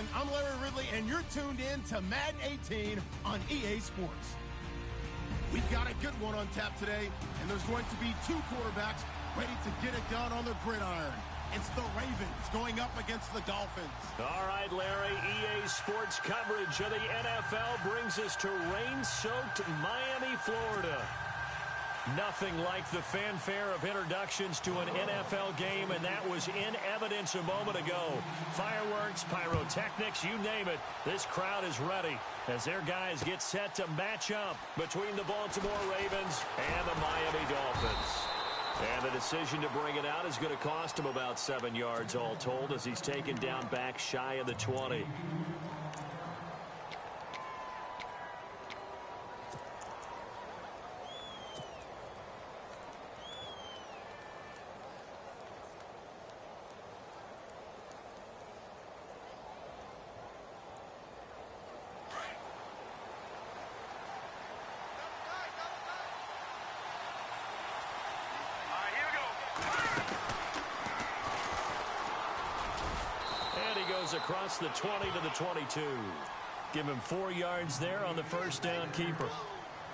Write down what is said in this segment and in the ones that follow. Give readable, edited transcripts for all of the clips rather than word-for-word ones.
everyone. I'm Larry Ridley, and you're tuned in to Madden 18 on EA Sports. We've got a good one on tap today, and there's going to be two quarterbacks ready to get it done on the gridiron. It's the Ravens going up against the Dolphins. All right, Larry, EA Sports coverage of the NFL brings us to rain-soaked Miami, Florida. Nothing like the fanfare of introductions to an NFL game, and that was in evidence a moment ago. Fireworks, pyrotechnics, you name it. This crowd is ready as their guys get set to match up between the Baltimore Ravens and the Miami Dolphins. And the decision to bring it out is going to cost him about 7 yards all told as he's taken down back shy of the 20. Across the 20 to the 22. Give him 4 yards there on the first down keeper.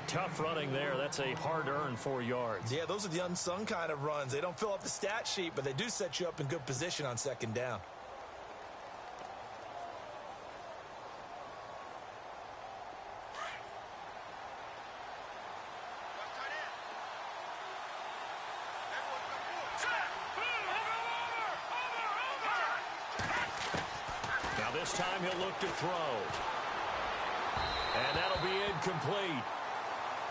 Tough running there. That's a hard-earned 4 yards. Yeah, those are the unsung kind of runs. They don't fill up the stat sheet, but they do set you up in good position on second down. This time he'll look to throw. And that'll be incomplete.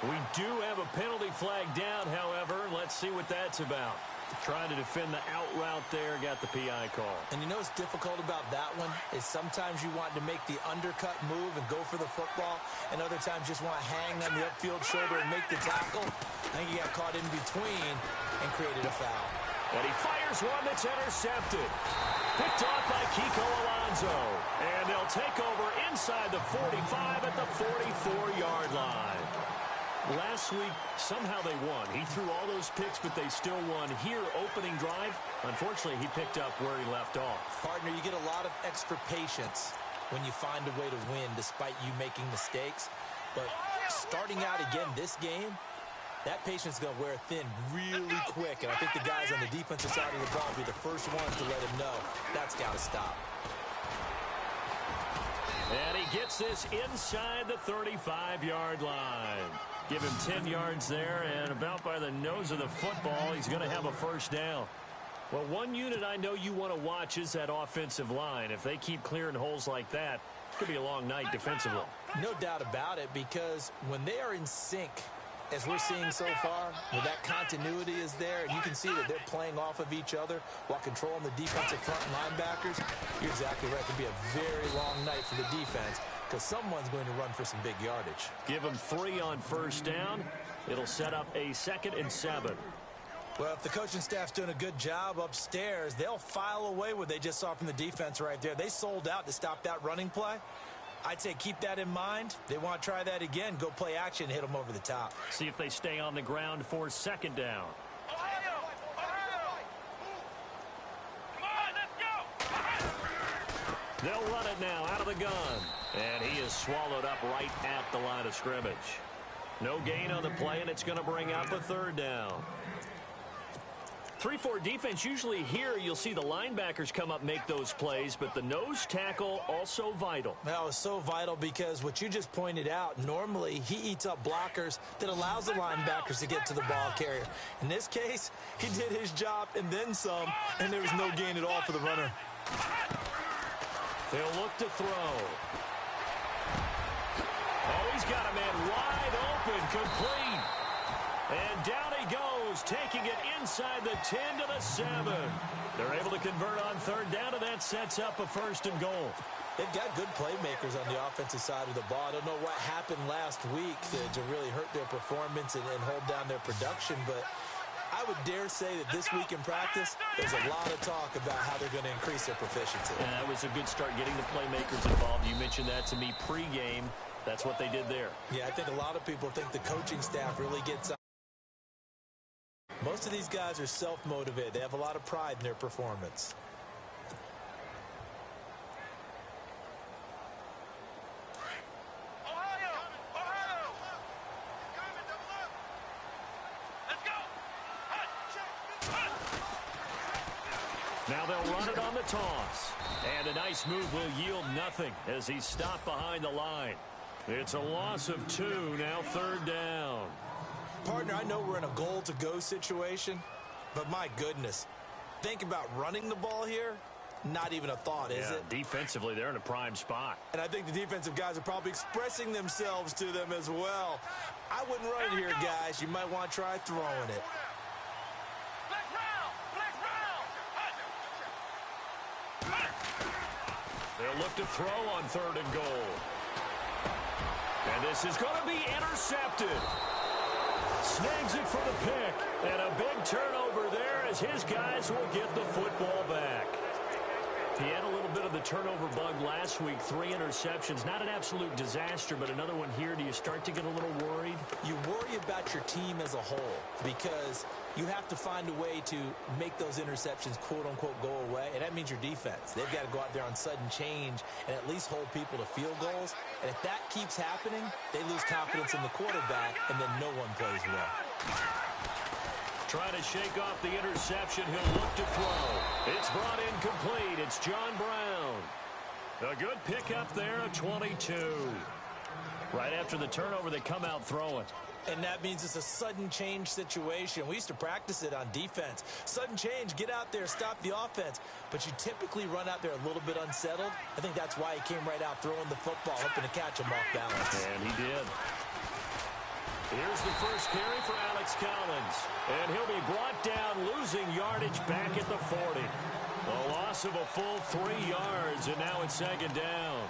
We do have a penalty flag down, however. Let's see what that's about. Trying to defend the out route there, got the PI call. And you know what's difficult about that one is sometimes you want to make the undercut move and go for the football, and other times just want to hang on the upfield shoulder and make the tackle. I think he got caught in between and created a foul. And he fires one that's intercepted. Picked off by Kiko Alonso. And they'll take over inside the 45 at the 44-yard line. Last week, somehow they won. He threw all those picks, but they still won. Here, opening drive, unfortunately, he picked up where he left off. Partner, you get a lot of extra patience when you find a way to win despite you making mistakes. But starting out again this game, that patience is going to wear thin really quick, and I think the guys on the defensive side of the ball will be the first ones to let him know that's got to stop. And he gets this inside the 35-yard line. Give him 10 yards there, and about by the nose of the football, he's going to have a first down. Well, one unit I know you want to watch is that offensive line. If they keep clearing holes like that, it could be a long night defensively. No doubt about it, because when they are in sync, as we're seeing so far, where that continuity is there, and you can see that they're playing off of each other while controlling the defensive front linebackers, you're exactly right. It could be a very long night for the defense because someone's going to run for some big yardage. Give them 3 on first down. It'll set up a 2nd and 7. Well, if the coaching staff's doing a good job upstairs, they'll file away what they just saw from the defense right there. They sold out to stop that running play. I'd say keep that in mind. They want to try that again. Go play action, hit them over the top. See if they stay on the ground for 2nd down. Ohio! Come on, let's go! They'll run it now out of the gun. And he is swallowed up right at the line of scrimmage. No gain on the play, and it's going to bring up a 3rd down. 3-4 defense, usually here you'll see the linebackers come up, make those plays, but the nose tackle also vital. That was so vital because what you just pointed out, normally he eats up blockers that allows the linebackers to get to the ball carrier. In this case, he did his job and then some, and there was no gain at all for the runner. They'll look to throw. Oh, he's got a man wide open, complete. And down he goes, taking it inside the 10 to the 7. They're able to convert on 3rd down, and that sets up a 1st and goal. They've got good playmakers on the offensive side of the ball. I don't know what happened last week to really hurt their performance and hold down their production, but I would dare say that this week in practice, there's a lot of talk about how they're going to increase their proficiency. And that was a good start getting the playmakers involved. You mentioned that to me pregame. That's what they did there. Yeah, I think a lot of people think the coaching staff really gets on. Most of these guys are self-motivated. They have a lot of pride in their performance. it on the toss. And a nice move will yield nothing as he's stopped behind the line. It's a loss of 2, now 3rd down. Partner, I know we're in a goal-to-go situation, but my goodness, think about running the ball here. Not even a thought, is it? Defensively, they're in a prime spot. And I think the defensive guys are probably expressing themselves to them as well. I wouldn't run it here, guys. You might want to try throwing it. They'll look to throw on 3rd and goal. And this is going to be intercepted. Snags it for the pick. And a big turnover there as his guys will get the football back. He had a little bit of the turnover bug last week, 3 interceptions. Not an absolute disaster, but another one here. Do you start to get a little worried? You worry about your team as a whole because you have to find a way to make those interceptions, quote-unquote, go away, and that means your defense. They've got to go out there on sudden change and at least hold people to field goals. And if that keeps happening, they lose confidence in the quarterback, and then no one plays well. Trying to shake off the interception. He'll look to throw. It's brought in complete. It's John Brown. A good pickup there, a 22. Right after the turnover, they come out throwing. And that means it's a sudden change situation. We used to practice it on defense. Sudden change, get out there, stop the offense. But you typically run out there a little bit unsettled. I think that's why he came right out throwing the football, hoping to catch him off balance. And he did. Here's the first carry for Alex Collins. And he'll be brought down, losing yardage back at the 40. A loss of a full 3 yards, and now it's 2nd down.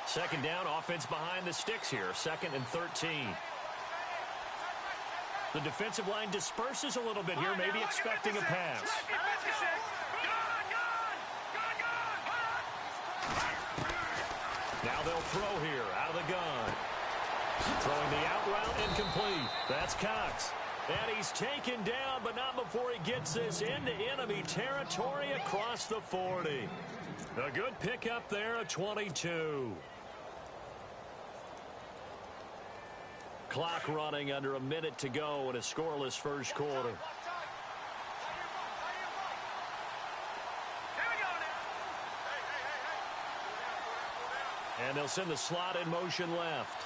Second down, offense behind the sticks here. 2nd and 13. The defensive line disperses a little bit here, maybe expecting a pass. Now they'll throw here out of the gun. Throwing the out route incomplete. That's Cox. And he's taken down, but not before he gets this into enemy territory across the 40. A good pickup there, a 22. Clock running under a minute to go in a scoreless first quarter. And they'll send the slot in motion left.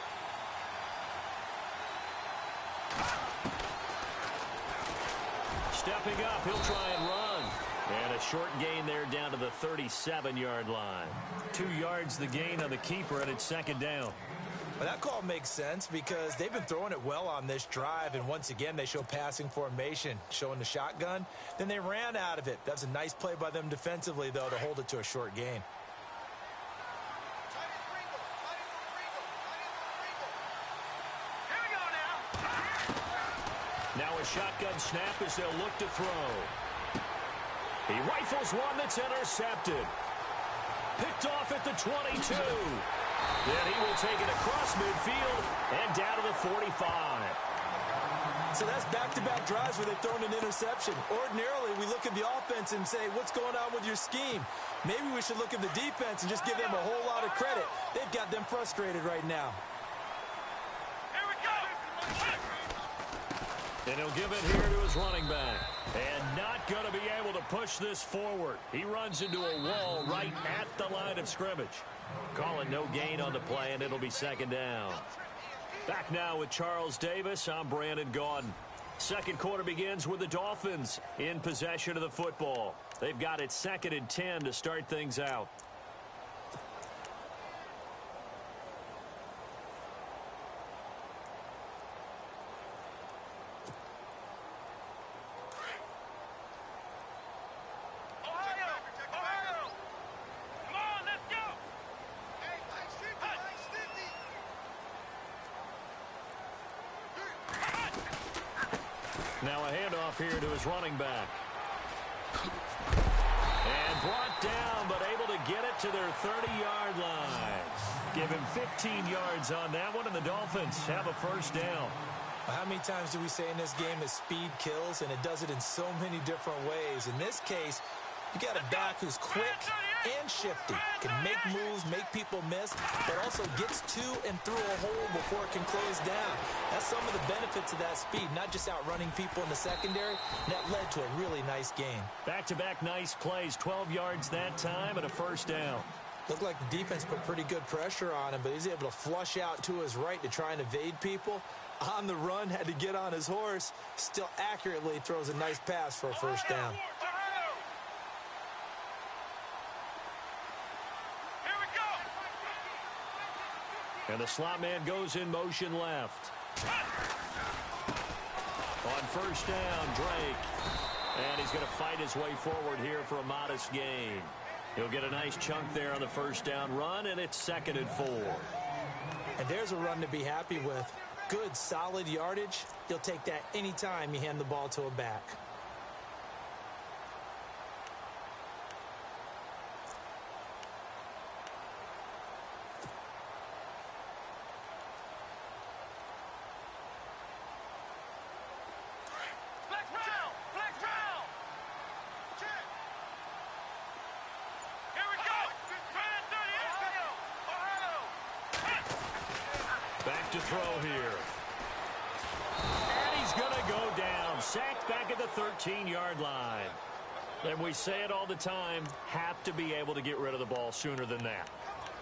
Stepping up, he'll try and run. And a short gain there down to the 37-yard line. 2 yards the gain on the keeper, and it's 2nd down. Well, that call makes sense because they've been throwing it well on this drive, and once again they show passing formation, showing the shotgun. Then they ran out of it. That's a nice play by them defensively, though, to hold it to a short gain. Now a shotgun snap as they'll look to throw. He rifles one that's intercepted. Picked off at the 22. Then he will take it across midfield and down to the 45. So that's back-to-back drives where they've thrown an interception. Ordinarily, we look at the offense and say, what's going on with your scheme? Maybe we should look at the defense and just give them a whole lot of credit. They've got them frustrated right now. Here we go. And he'll give it here to his running back. And not going to be able to push this forward. He runs into a wall right at the line of scrimmage. Calling no gain on the play, and it'll be second down. Back now with Charles Davis. I'm Brandon Gaudin. Second quarter begins with the Dolphins in possession of the football. They've got it 2nd and 10 to start things out. Now a handoff here to his running back. And brought down, but able to get it to their 30-yard line. Give him 15 yards on that one, and the Dolphins have a first down. How many times do we say in this game that speed kills, and it does it in so many different ways? In this case, you got a back who's quick and shifty, can make moves, make people miss, but also gets to and through a hole before it can close down. That's some of the benefits of that speed, not just outrunning people in the secondary, and that led to a really nice game. Back-to-back nice plays, 12 yards that time and a first down. Looked like the defense put pretty good pressure on him, but he's able to flush out to his right to try and evade people. On the run, had to get on his horse, still accurately throws a nice pass for a first down. And the slot man goes in motion left. On first down, Drake. And he's going to fight his way forward here for a modest gain. He'll get a nice chunk there on the first down run, and it's 2nd and 4. And there's a run to be happy with. Good, solid yardage. You'll take that anytime you hand the ball to a back. Back to throw here. And he's going to go down. Sacked back at the 13-yard line. And we say it all the time, have to be able to get rid of the ball sooner than that.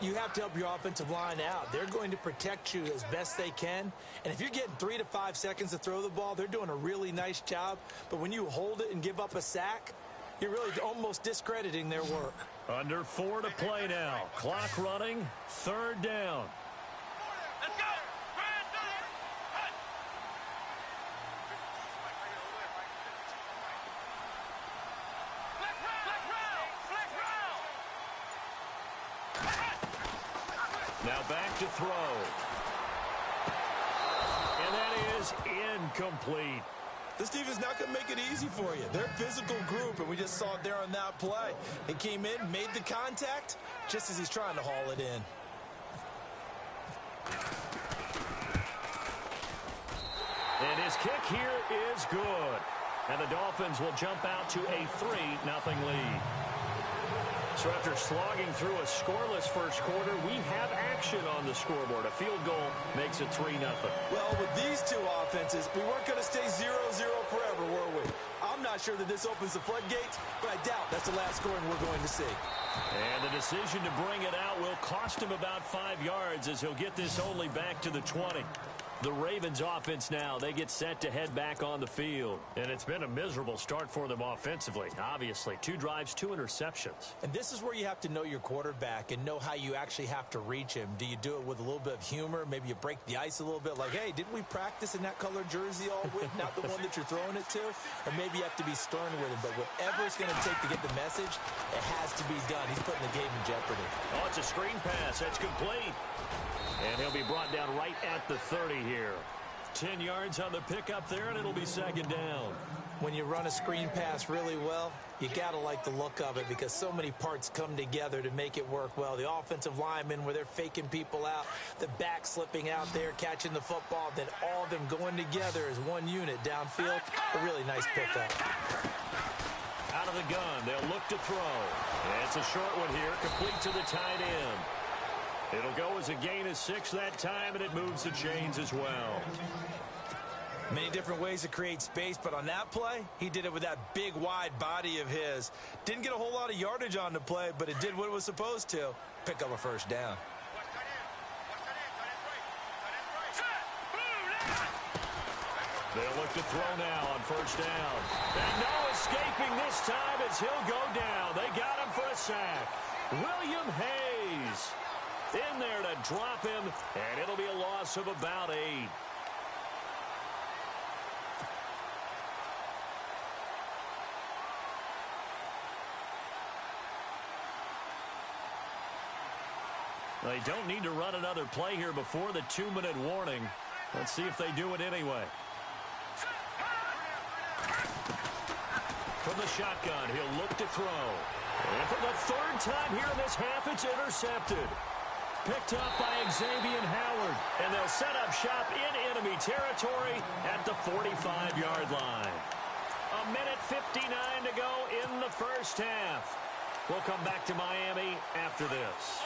You have to help your offensive line out. They're going to protect you as best they can. And if you're getting 3 to 5 seconds to throw the ball, they're doing a really nice job. But when you hold it and give up a sack, you're really almost discrediting their work. Under 4 to play now. Clock running, 3rd down. Let's go. Now back to throw. And that is incomplete. This defense not going to make it easy for you. They're a physical group, and we just saw it there on that play. He came in, made the contact, just as he's trying to haul it in. And his kick here is good. And the Dolphins will jump out to a 3-0 lead. So after slogging through a scoreless first quarter, we have action on the scoreboard. A field goal makes it 3-0. Well, with these two offenses, we weren't going to stay 0-0 forever, were we? I'm not sure that this opens the floodgates, but I doubt that's the last scoring we're going to see. And the decision to bring it out will cost him about 5 yards as he'll get this only back to the 20. The Ravens offense now, they get set to head back on the field. And it's been a miserable start for them offensively, obviously. 2 drives, 2 interceptions. And this is where you have to know your quarterback and know how you actually have to reach him. Do you do it with a little bit of humor? Maybe you break the ice a little bit like, hey, didn't we practice in that color jersey all week? Not the one that you're throwing it to? Or maybe you have to be stern with him. But whatever it's going to take to get the message, it has to be done. He's putting the game in jeopardy. Oh, it's a screen pass. That's complete. And he'll be brought down right at the 30 here. 10 yards on the pickup there, and it'll be second down. When you run a screen pass really well, you got to like the look of it because so many parts come together to make it work well. The offensive linemen, where they're faking people out, the back slipping out there, catching the football, then all of them going together as one unit downfield. A really nice pickup. Out of the gun, they'll look to throw. And it's a short one here, complete to the tight end. It'll go as a gain of 6 that time, and it moves the chains as well. Many different ways to create space, but on that play, he did it with that big, wide body of his. Didn't get a whole lot of yardage on the play, but it did what it was supposed to. Pick up a first down. They'll look to throw now on first down. And no escaping this time as he'll go down. They got him for a sack. William Hayes in there to drop him, and it'll be a loss of about 8. They don't need to run another play here before the 2-minute warning. Let's see if they do it anyway. From the shotgun, he'll look to throw. And for the 3rd time here in this half, it's intercepted. Picked up by Xavier Howard. And they'll set up shop in enemy territory at the 45-yard line. 1:59 to go in the first half. We'll come back to Miami after this.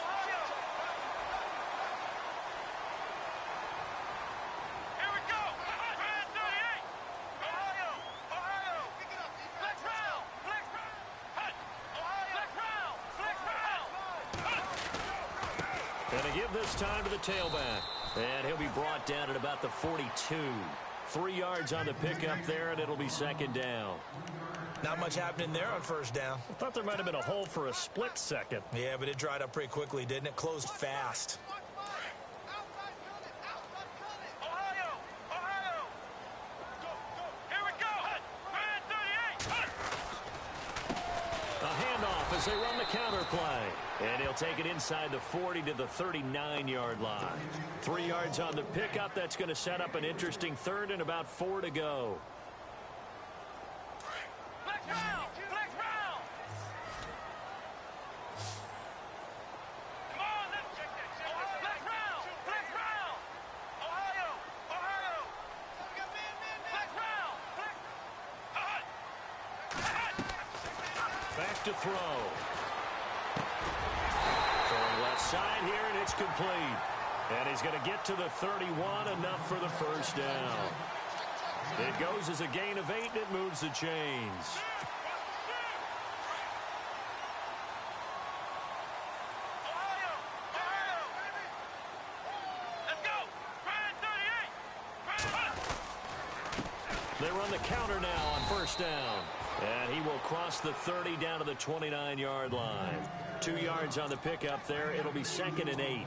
Going to give this time to the tailback. And he'll be brought down at about the 42. 3 yards on the pickup there, and it'll be second down. Not much happening there on first down. I thought there might have been a hole for a split second. Yeah, but it dried up pretty quickly, didn't it? Closed fast. As they run the counter play. And he'll take it inside the 40 to the 39-yard line. 3 yards on the pickup. That's going to set up an interesting 3rd and about 4 to go. Back to throw. Throwing left side here, and it's complete. And he's going to get to the 31, enough for the first down. It goes as a gain of 8, and it moves the chains. They run the counter now on first down. And he will cross the 30 down to the 29-yard line. 2 yards on the pickup there. It'll be 2nd and 8.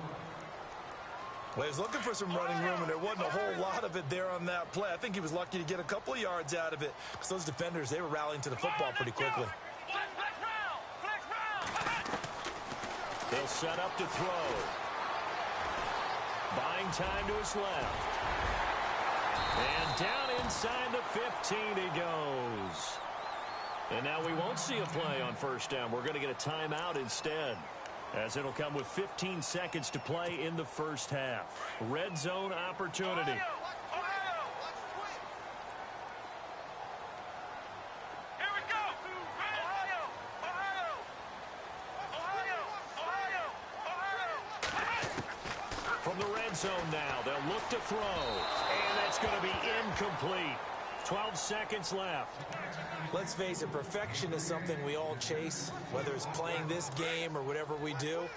Well, he was looking for some running room, and there wasn't a whole lot of it there on that play. I think he was lucky to get a couple of yards out of it because those defenders, they were rallying to the football pretty quickly. They'll set up to throw. Buying time to his left. And down inside the 15 he goes. And now we won't see a play on first down. We're going to get a timeout instead, as it'll come with 15 seconds to play in the first half. Red zone opportunity. From the red zone now, they'll look to throw. And that's going to be incomplete. 12 seconds left. Let's face it, perfection is something we all chase, whether it's playing this game or whatever we do.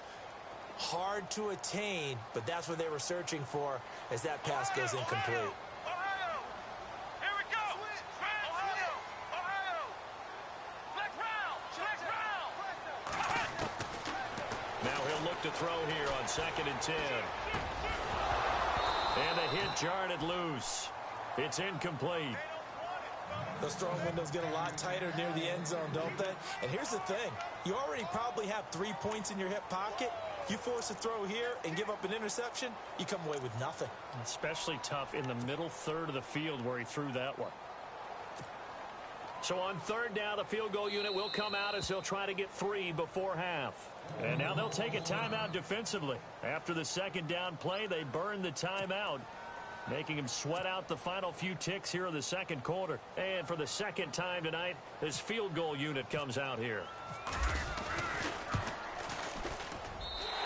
Hard to attain, but that's what they were searching for as that pass goes incomplete. Now he'll look to throw here on 2nd and 10. And the hit jarred loose. It's incomplete. Those throwing windows get a lot tighter near the end zone, don't they? And here's the thing. You already probably have 3 points in your hip pocket. You force a throw here and give up an interception, you come away with nothing. Especially tough in the middle third of the field where he threw that one. So on third down, the field goal unit will come out as they'll try to get 3 before half. And now they'll take a timeout defensively. After the second down play, they burn the timeout, making him sweat out the final few ticks here in the second quarter. And for the second time tonight, this field goal unit comes out here.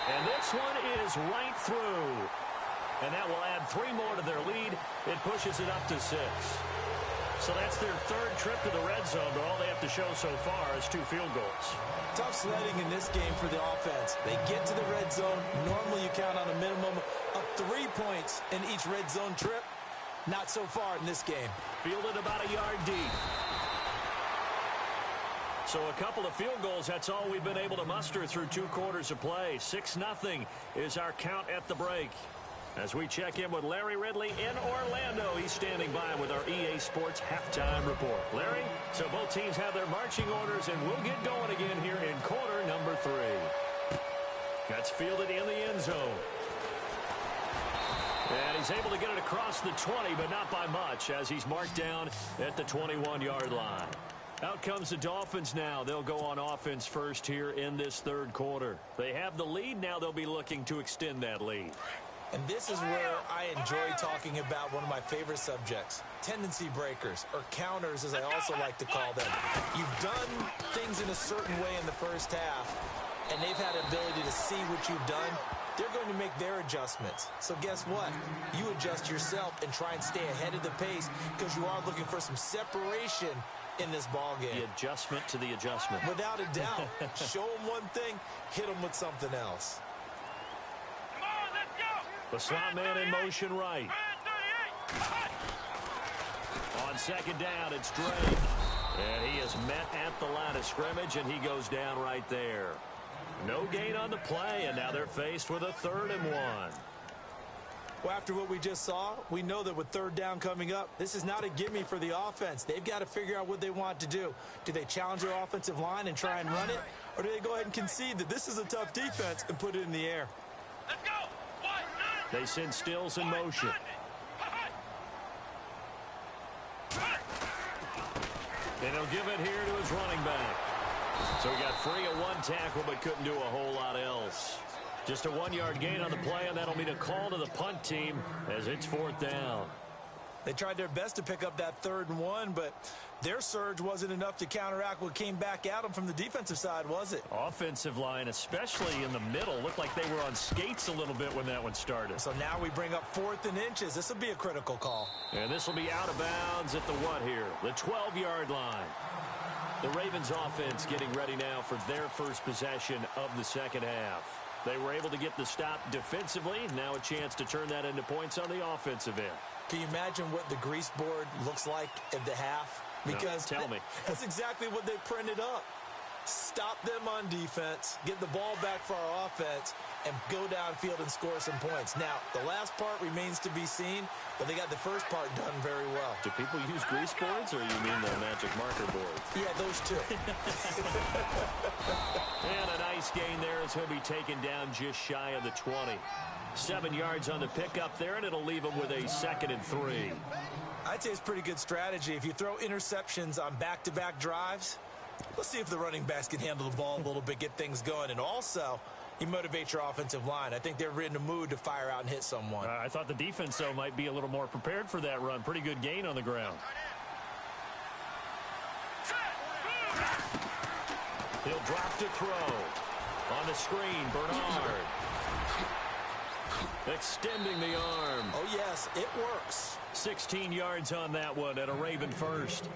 And this one is right through. And that will add 3 more to their lead. It pushes it up to 6. So that's their third trip to the red zone, but all they have to show so far is 2 field goals. Tough sledding in this game for the offense. They get to the red zone. Normally you count on a minimum of 3 points in each red zone trip. Not so far in this game. Fielded about a yard deep. So a couple of field goals, that's all we've been able to muster through 2 quarters of play. 6-0 is our count at the break. As we check in with Larry Ridley in Orlando, he's standing by with our EA Sports halftime report. Larry, so both teams have their marching orders, and we'll get going again here in quarter number 3. That's fielded in the end zone. And he's able to get it across the 20, but not by much, as he's marked down at the 21-yard line. Out comes the Dolphins now. They'll go on offense first here in this third quarter. They have the lead. Now they'll be looking to extend that lead. And this is where I enjoy talking about one of my favorite subjects, tendency breakers, or counters as I also like to call them. You've done things in a certain way in the first half, and they've had the ability to see what you've done. They're going to make their adjustments. So guess what? You adjust yourself and try and stay ahead of the pace because you are looking for some separation in this ball game. The adjustment to the adjustment. Without a doubt. Show them one thing, hit them with something else. The slot man in motion right. On second down, it's Drake. And he is met at the line of scrimmage, and he goes down right there. No gain on the play, and now they're faced with a 3rd and 1. Well, after what we just saw, we know that with third down coming up, this is not a gimme for the offense. They've got to figure out what they want to do. Do they challenge their offensive line and try and run it? Or do they go ahead and concede that this is a tough defense and put it in the air? Let's go. They send Stills in motion. And he'll give it here to his running back. So he got free of 1 tackle but couldn't do a whole lot else. Just a 1-yard gain on the play, and that'll mean a call to the punt team as it's 4th down. They tried their best to pick up that 3rd and 1, but their surge wasn't enough to counteract what came back at them from the defensive side, was it? Offensive line, especially in the middle, looked like they were on skates a little bit when that one started. So now we bring up 4th and inches. This will be a critical call. And this will be out of bounds at the what here? The 12-yard line. The Ravens offense getting ready now for their first possession of the second half. They were able to get the stop defensively. Now a chance to turn that into points on the offensive end. Can you imagine what the grease board looks like at the half? Because no, tell me. That's exactly what they printed up. Stop them on defense, get the ball back for our offense, and go downfield and score some points. Now, the last part remains to be seen, but they got the first part done very well. Do people use grease boards, or you mean the magic marker board? Yeah, those two. And a nice gain there as he'll be taken down just shy of the 20. 7 yards on the pickup there, and it'll leave him with a 2nd and 3. I'd say it's pretty good strategy. If you throw interceptions on back-to-back drives, let's see if the running backs can handle the ball a little bit, get things going, and also you motivate your offensive line. I think they're in the mood to fire out and hit someone. I thought the defense, though, might be a little more prepared for that run. Pretty good gain on the ground. He'll drop to throw. On the screen, Bernard. Extending the arm. Oh, yes, it works. 16 yards on that one at a Raven first.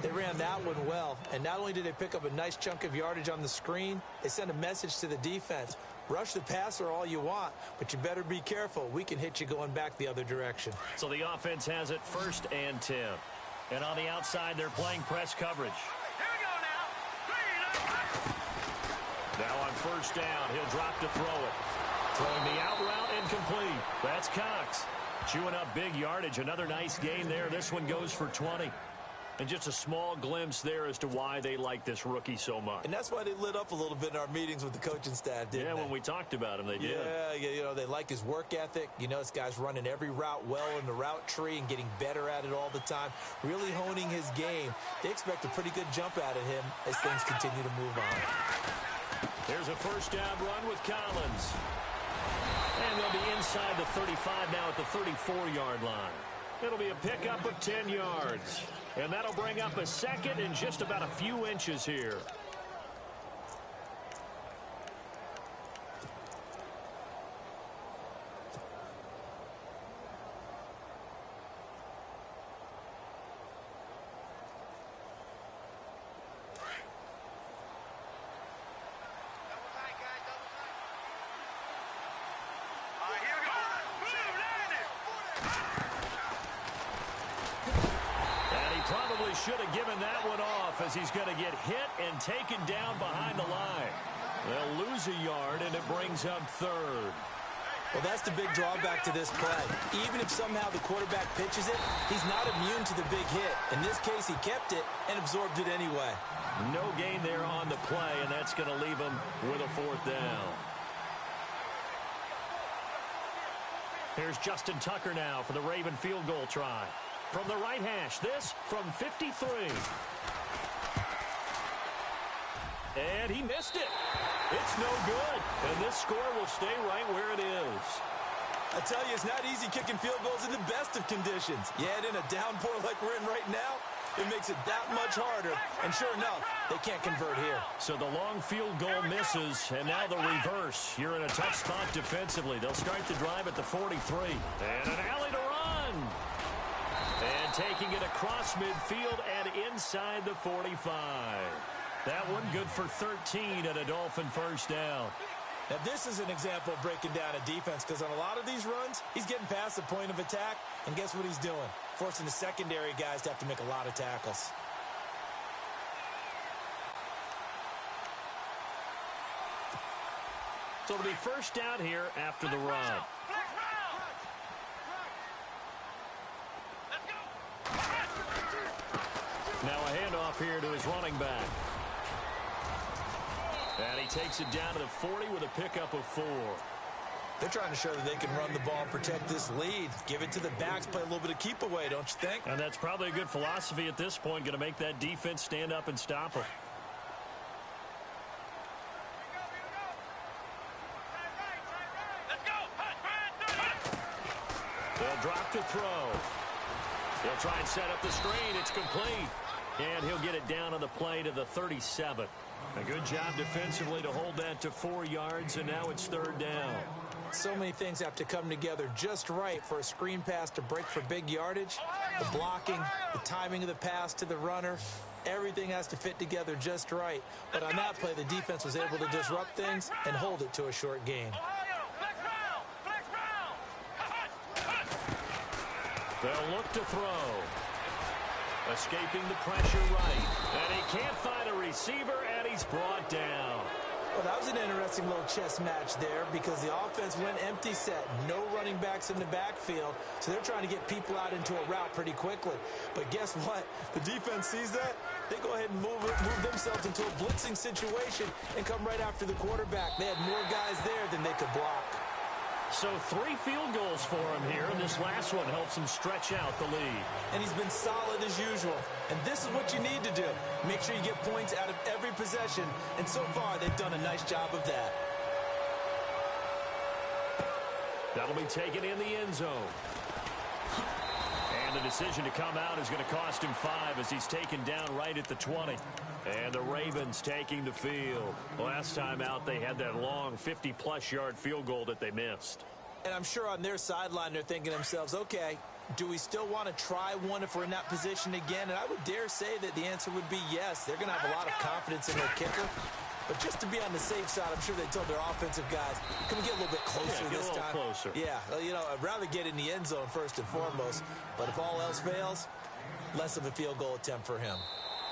They ran that one well, and not only did they pick up a nice chunk of yardage on the screen, they sent a message to the defense. Rush the passer all you want, but you better be careful. We can hit you going back the other direction. So the offense has it 1st and 10. And on the outside, they're playing press coverage. Here we go now. Now on 1st down, he'll drop to throw it. Throwing the out route incomplete. That's Cox. Chewing up big yardage. Another nice gain there. This one goes for 20. And just a small glimpse there as to why they like this rookie so much. And that's why they lit up a little bit in our meetings with the coaching staff, didn't they? Yeah, when we talked about him, they did. Yeah, you know, they like his work ethic. You know, this guy's running every route well in the route tree and getting better at it all the time, really honing his game. They expect a pretty good jump out of him as things continue to move on. Here's a first down run with Collins. And they'll be inside the 35 now at the 34-yard line. It'll be a pickup of 10 yards. And that'll bring up a second and just about a few inches here. Should have given that one off as he's going to get hit and taken down behind the line. They'll lose a yard, and it brings up third. Well, that's the big drawback to this play. Even if somehow the quarterback pitches it, he's not immune to the big hit. In this case, he kept it and absorbed it anyway. No gain there on the play, and that's going to leave him with a fourth down. Here's Justin Tucker now for the Raven field goal try. From the right hash, this from 53. And he missed it. It's no good. And this score will stay right where it is. I tell you, it's not easy kicking field goals in the best of conditions. Yet in a downpour like we're in right now, it makes it that much harder. And sure enough, they can't convert here. So the long field goal misses, and now the reverse. You're in a tough spot defensively. They'll start the drive at the 43. And an alley to run. And taking it across midfield and inside the 45. That one good for 13 and a Dolphin first down. Now, this is an example of breaking down a defense because on a lot of these runs, he's getting past the point of attack, and guess what he's doing? Forcing the secondary guys to have to make a lot of tackles. So it'll be first down here after the run. Now a handoff here to his running back. And he takes it down to the 40 with a pickup of 4. They're trying to show that they can run the ball and protect this lead. Give it to the backs, play a little bit of keep away, don't you think? And that's probably a good philosophy at this point, going to make that defense stand up and stop them. They'll drop the throw. They'll try and set up the screen. It's complete. And he'll get it down on the play to the 37. A good job defensively to hold that to 4 yards, and now it's third down. So many things have to come together just right for a screen pass to break for big yardage. The blocking, the timing of the pass to the runner, everything has to fit together just right. But on that play, the defense was able to disrupt things and hold it to a short gain. They'll look to throw. Escaping the pressure right. And he can't find a receiver, and he's brought down. Well, that was an interesting little chess match there because the offense went empty set. No running backs in the backfield, so they're trying to get people out into a route pretty quickly. But guess what? The defense sees that. They go ahead and move themselves into a blitzing situation and come right after the quarterback. They had more guys there than they could block. So 3 field goals for him here, and this last one helps him stretch out the lead. And he's been solid as usual. And this is what you need to do. Make sure you get points out of every possession. And so far, they've done a nice job of that. That'll be taken in the end zone. And the decision to come out is going to cost him 5 as he's taken down right at the 20. And the Ravens taking the field. Last time out, they had that long 50-plus yard field goal that they missed. And I'm sure on their sideline, they're thinking to themselves, okay, do we still want to try one if we're in that position again? And I would dare say that the answer would be yes. They're going to have a lot of confidence in their kicker. But just to be on the safe side, I'm sure they told their offensive guys, can we get a little bit closer this time? Closer. Yeah, you know, I'd rather get in the end zone first and foremost. But if all else fails, less of a field goal attempt for him.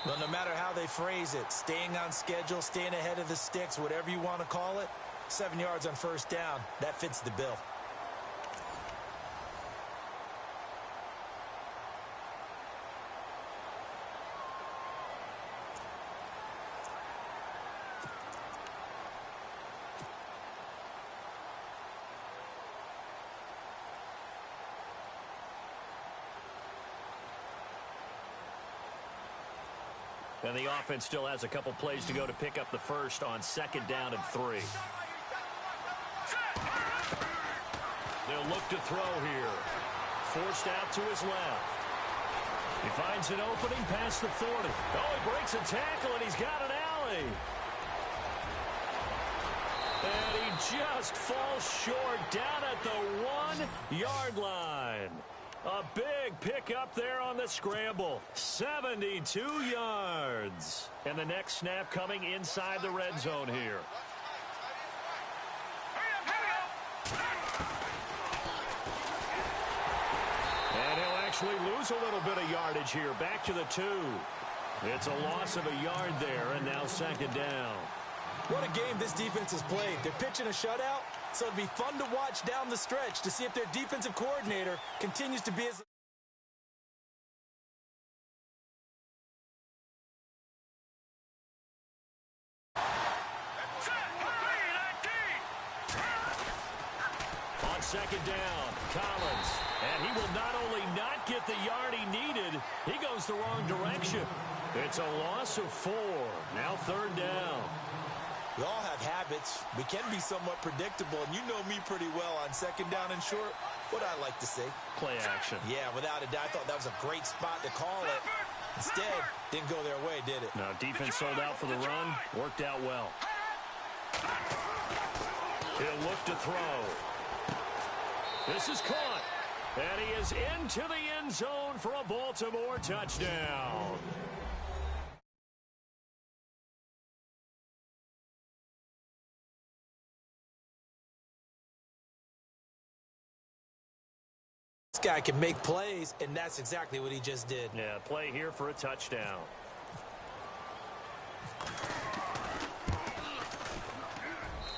Well, no matter how they phrase it, staying on schedule, staying ahead of the sticks, whatever you want to call it, 7 yards on first down, that fits the bill. And the offense still has a couple plays to go to pick up the first on 2nd down and 3. They'll look to throw here. Forced out to his left. He finds an opening past the 40. Oh, he breaks a tackle, and he's got an alley. And he just falls short down at the 1-yard line. A big pickup there on the scramble. 72 yards. And the next snap coming inside the red zone here. And he'll actually lose a little bit of yardage here. Back to the 2. It's a loss of a yard there, and now 2nd down. What a game this defense has played. They're pitching a shutout, so it'd be fun to watch down the stretch to see if their defensive coordinator continues to be as... On 2nd down, Collins. And he will not only not get the yard he needed, he goes the wrong direction. It's a loss of 4. Now 3rd down. We all have habits. We can be somewhat predictable, and you know me pretty well on 2nd down and short. What I like to say? Play action. Yeah, without a doubt. I thought that was a great spot to call it. Instead, didn't go their way, did it? No, defense sold out for the run. Worked out well. He'll look to throw. This is caught. And he is into the end zone for a Baltimore touchdown. This guy can make plays, and that's exactly what he just did. Yeah, play here for a touchdown.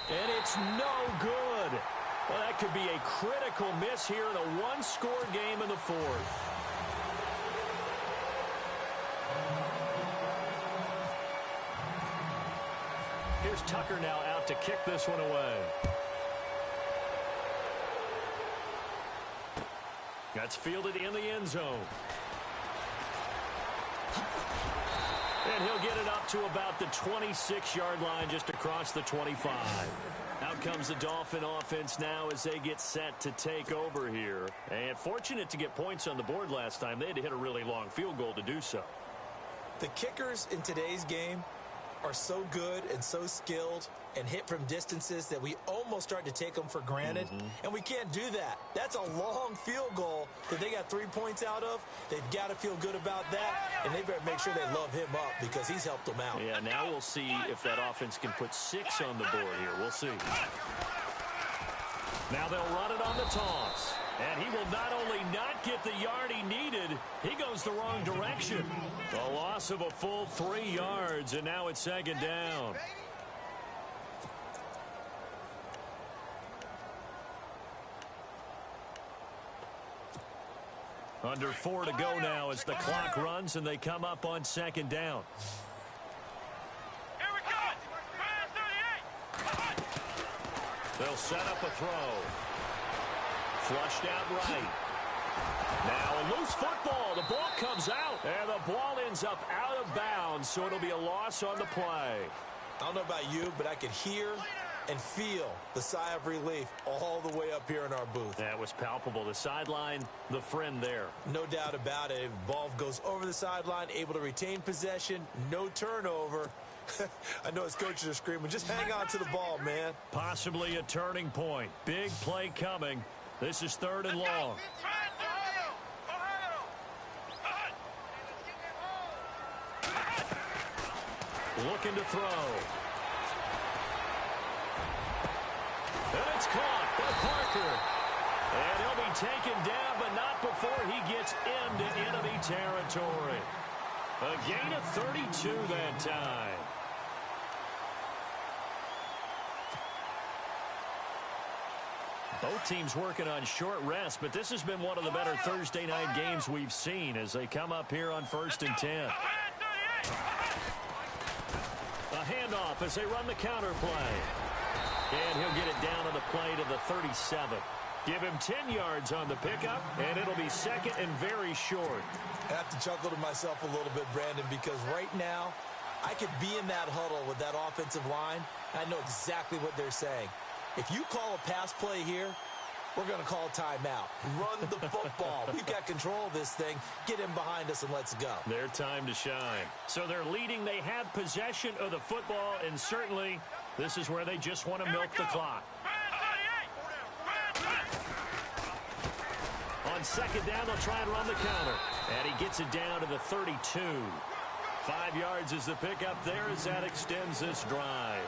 And it's no good. Well, that could be a critical miss here in a one-score game in the 4th. Here's Tucker now out to kick this one away. That's fielded in the end zone. And he'll get it up to about the 26-yard line, just across the 25. Out comes the Dolphin offense now as they get set to take over here. And fortunate to get points on the board last time. They had to hit a really long field goal to do so. The kickers in today's game are so good and so skilled and hit from distances that we almost start to take them for granted. And we can't do that. That's a long field goal that they got 3 points out of. They've got to feel good about that, and they better make sure they love him up because he's helped them out. Yeah, now we'll see if that offense can put 6 on the board here. We'll see. Now they'll run it on the toss. And he will not only not get the yard he needed, he goes the wrong direction. A loss of a full 3 yards, and now it's 2nd down. Under 4 to go now as the clock runs and they come up on 2nd down. Here we go. 38. They'll set up a throw. Flushed out right. Now a loose football. The ball comes out. And the ball ends up out of bounds, so it'll be a loss on the play. I don't know about you, but I could hear and feel the sigh of relief all the way up here in our booth. That was palpable. The sideline, the friend there. No doubt about it. If the ball goes over the sideline, able to retain possession, no turnover. I know his coaches are screaming, just hang on to the ball, man. Possibly a turning point. Big play coming. This is 3rd and long. Looking to throw. And it's caught by Parker. And he'll be taken down, but not before he gets into enemy territory. A gain of 32 that time. Both teams working on short rest, but this has been one of the better Thursday night games we've seen as they come up here on 1st and 10. A handoff as they run the counter play. And he'll get it down to the play to the 37. Give him 10 yards on the pickup, and it'll be second and very short. I have to chuckle to myself a little bit, Brandon, because right now I could be in that huddle with that offensive line, and I know exactly what they're saying. If you call a pass play here, we're going to call timeout. Run the football. We've got control of this thing. Get him behind us and let's go. Their time to shine. So they're leading. They have possession of the football, and certainly this is where they just want to milk the clock. On second down, they'll try and run the counter. And he gets it down to the 32. 5 yards is the pickup there as that extends this drive.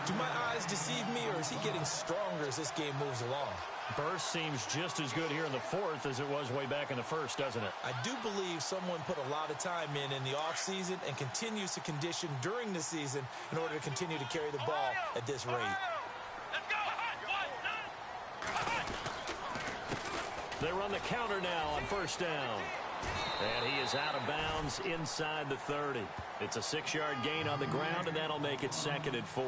Do my eyes deceive me, or is he getting stronger as this game moves along? Burst seems just as good here in the fourth as it was way back in the first, doesn't it? I do believe someone put a lot of time in the offseason and continues to condition during the season in order to continue to carry the ball at this rate. They run the counter now on first down. And he is out of bounds inside the 30. It's a 6-yard gain on the ground, and that'll make it second and 4.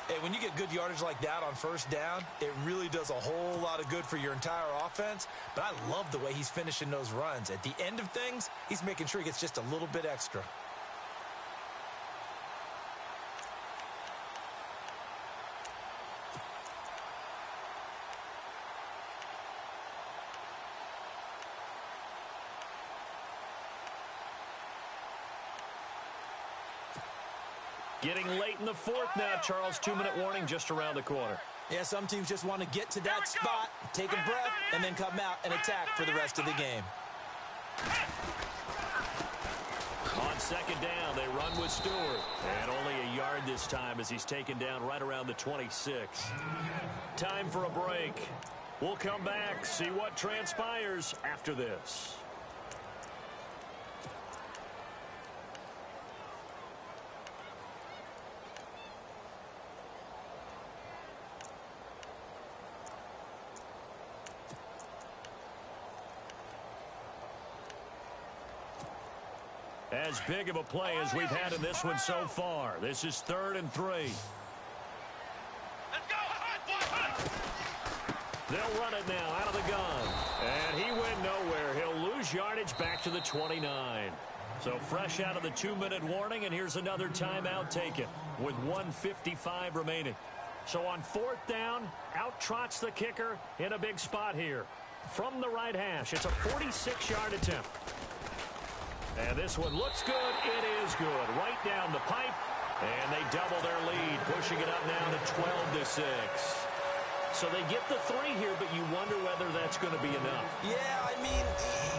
Hey, when you get good yardage like that on first down, it really does a whole lot of good for your entire offense. But I love the way he's finishing those runs. At the end of things, he's making sure he gets just a little bit extra. Getting late in the fourth now, Charles. 2-minute warning just around the corner. Yeah, some teams just want to get to that spot, take a breath, and then come out and attack for the rest of the game. On second down, they run with Stewart. And only a yard this time as he's taken down right around the 26. Time for a break. We'll come back, see what transpires after this. As big of a play as we've had in this one so far. This is 3rd and 3. They'll run it now out of the gun. And he went nowhere. He'll lose yardage back to the 29. So fresh out of the 2-minute warning, and here's another timeout taken with 1:55 remaining. So on 4th down, out trots the kicker in a big spot here. From the right hash, it's a 46-yard attempt. And this one looks good. It is good. Right down the pipe. And they double their lead, pushing it up now to 12-6. So they get the 3 here, but you wonder whether that's going to be enough. Yeah, I mean,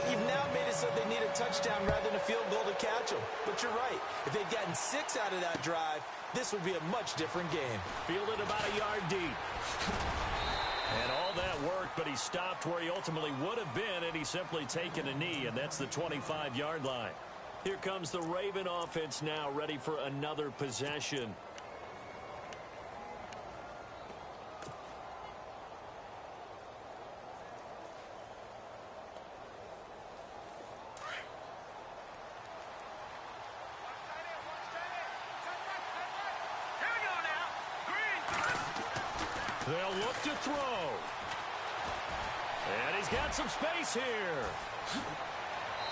you've now made it so they need a touchdown rather than a field goal to catch them. But you're right. If they'd gotten 6 out of that drive, this would be a much different game. Fielded about a yard deep. And all that worked, but he stopped where he ultimately would have been, and he's simply taken a knee, and that's the 25-yard line. Here comes the Raven offense now, ready for another possession. They'll look to throw. And he's got some space here.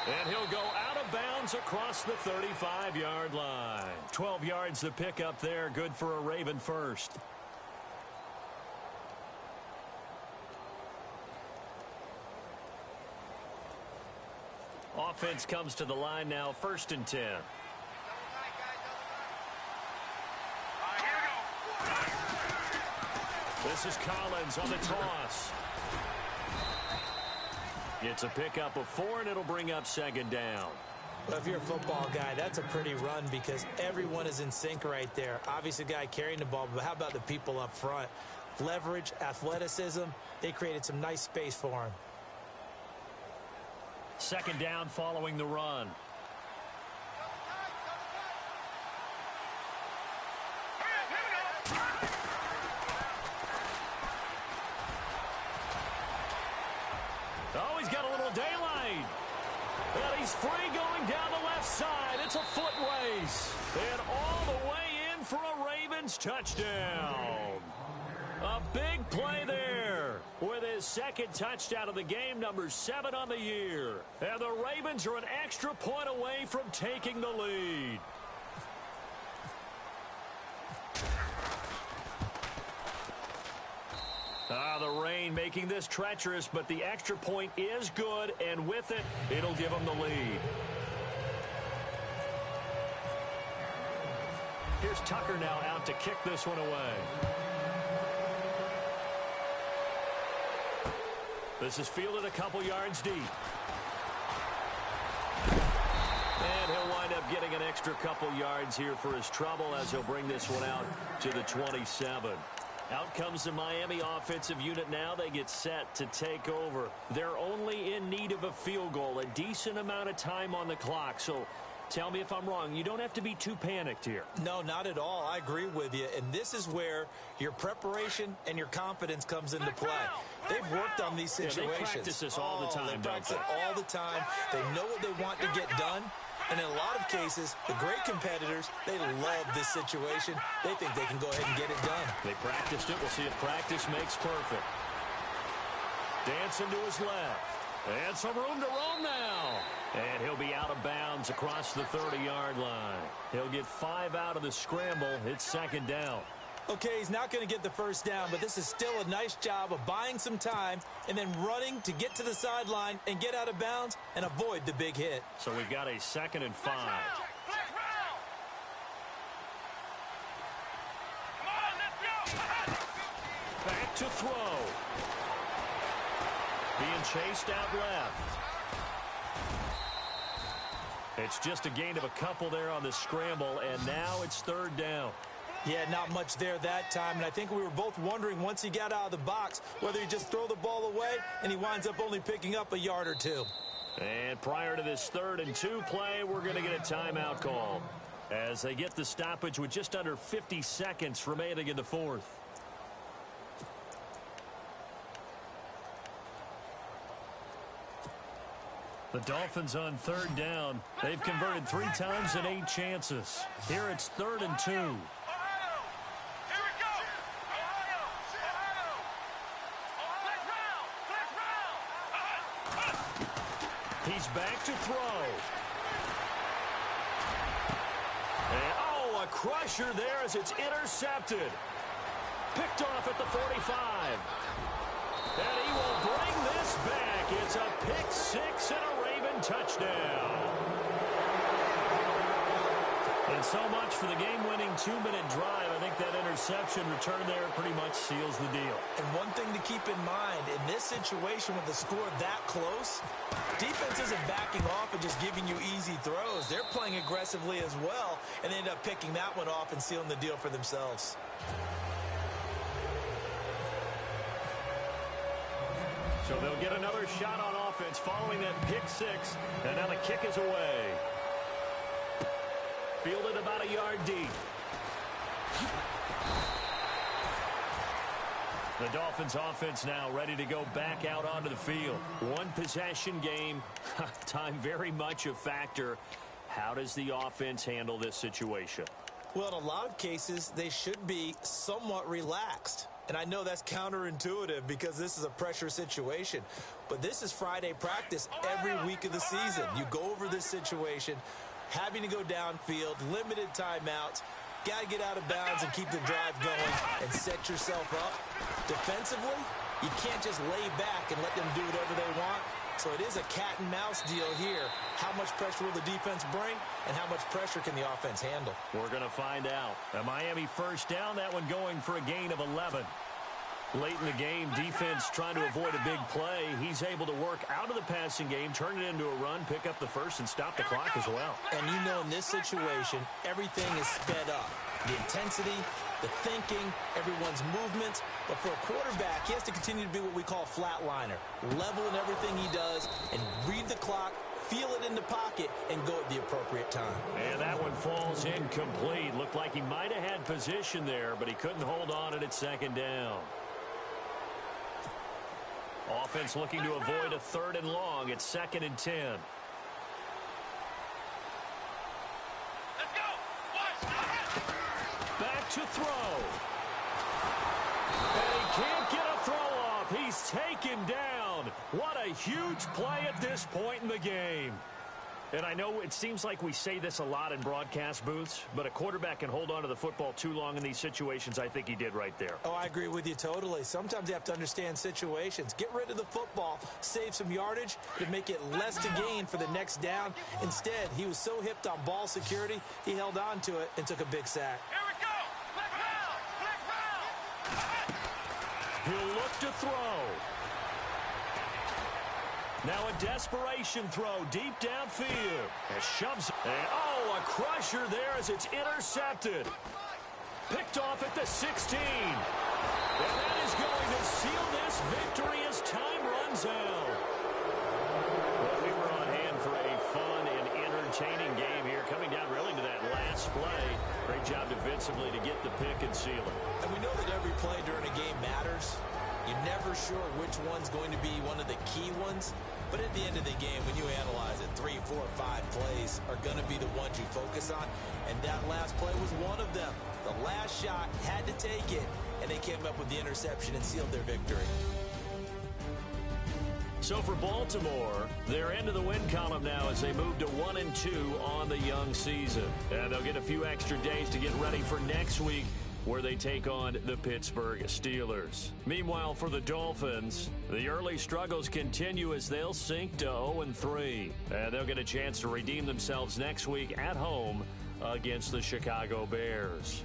And he'll go out of bounds across the 35-yard line. 12 yards to pick up there. Good for a Raven first. Offense comes to the line now, 1st and 10. This is Collins on the toss. It's a pickup of 4, and it'll bring up 2nd down. Well, if you're a football guy, that's a pretty run because everyone is in sync right there. Obviously, the guy carrying the ball, but how about the people up front? Leverage, athleticism, they created some nice space for him. 2nd down following the run. Oh, he's got a little daylight. And he's free going down the left side. It's a foot race. And all the way in for a Ravens touchdown. A big play there with his second touchdown of the game, number 7 on the year. And the Ravens are an extra point away from taking the lead. The rain making this treacherous, but the extra point is good, and with it, it'll give them the lead. Here's Tucker now out to kick this one away. This is fielded a couple yards deep. And he'll wind up getting an extra couple yards here for his trouble as he'll bring this one out to the 27. Out comes the Miami offensive unit now. They get set to take over. They're only in need of a field goal, a decent amount of time on the clock. So tell me if I'm wrong. You don't have to be too panicked here. No, not at all. I agree with you. And this is where your preparation and your confidence comes into play. They've worked on these situations. They practice this all the time, they practice it all the time. They know what they want to get done. And in a lot of cases, the great competitors, they love this situation. They think they can go ahead and get it done. They practiced it. We'll see if practice makes perfect. Dancing to his left. And some room to roam now. And he'll be out of bounds across the 30-yard line. He'll get 5 out of the scramble. It's second down. Okay, he's not going to get the first down, but this is still a nice job of buying some time and then running to get to the sideline and get out of bounds and avoid the big hit. So we've got a 2nd and 5. Back to throw. Being chased out left. It's just a gain of a couple there on the scramble, and now it's 3rd down. Yeah, not much there that time, and I think we were both wondering once he got out of the box whether he just throw the ball away, and he winds up only picking up a yard or 2. And prior to this 3rd and 2 play, we're going to get a timeout call as they get the stoppage with just under 50 seconds remaining in the 4th. The Dolphins on 3rd down. They've converted 3 times and 8 chances. Here it's 3rd and 2. He's back to throw. And, a crusher there as it's intercepted. Picked off at the 45. And he will bring this back. It's a pick 6 and a Raven touchdown. And so much for the game-winning 2-minute drive. I think that interception return there pretty much seals the deal. And one thing to keep in mind, in this situation with the score that close, defense isn't backing off and just giving you easy throws. They're playing aggressively as well, and they end up picking that one off and sealing the deal for themselves. So they'll get another shot on offense following that pick 6, and now the kick is away. Fielded about a yard deep. The Dolphins offense now ready to go back out onto the field. One possession game. Time very much a factor. How does the offense handle this situation? Well, in a lot of cases, they should be somewhat relaxed. And I know that's counterintuitive because this is a pressure situation. But this is Friday practice every week of the season. You go over this situation, having to go downfield, limited timeouts, got to get out of bounds and keep the drive going and set yourself up. Defensively, you can't just lay back and let them do whatever they want. So it is a cat-and-mouse deal here. How much pressure will the defense bring, and how much pressure can the offense handle? We're going to find out. A Miami first down, that one going for a gain of 11. Late in the game, defense trying to avoid a big play. He's able to work out of the passing game, turn it into a run, pick up the first, and stop the clock as well. And you know in this situation, everything is sped up. The intensity, the thinking, everyone's movements. But for a quarterback, he has to continue to be what we call a flatliner. Level in everything he does and read the clock, feel it in the pocket, and go at the appropriate time. And that one falls incomplete. Looked like he might have had position there, but he couldn't hold on at second down. Offense looking to avoid a 3rd and long. It's 2nd and 10. Let's go. Back to throw. And Can't get a throw off. He's taken down. What a huge play at this point in the game. And I know it seems like we say this a lot in broadcast booths, but a quarterback can hold on to the football too long in these situations. I think he did right there. Oh, I agree with you totally. Sometimes you have to understand situations. Get rid of the football, save some yardage to make it less to gain for the next down. Instead, he was so hipped on ball security, he held on to it and took a big sack. Here we go. Black round. He'll look to throw. Now a desperation throw deep downfield. And shoves. And a crusher there as it's intercepted. Picked off at the 16. And that is going to seal this victory as time runs out. Well, we were on hand for a fun and entertaining game here, coming down really to that last play. Great job defensively to get the pick and seal it. And we know that every play during a game matters. You're never sure which one's going to be one of the key ones. But at the end of the game, when you analyze it, 3, 4, 5 plays are going to be the ones you focus on. And that last play was one of them. The last shot had to take it, and they came up with the interception and sealed their victory. So for Baltimore, they're into the win column now as they move to 1-2 on the young season. And they'll get a few extra days to get ready for next week, where they take on the Pittsburgh Steelers. Meanwhile, for the Dolphins, the early struggles continue as they'll sink to 0-3. And they'll get a chance to redeem themselves next week at home against the Chicago Bears.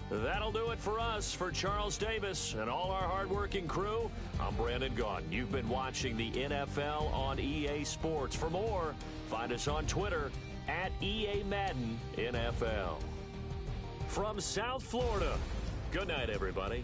That'll do it for us. For Charles Davis and all our hardworking crew, I'm Brandon Gaughan. You've been watching the NFL on EA Sports. For more, find us on Twitter at EA Madden NFL. From South Florida, good night, everybody.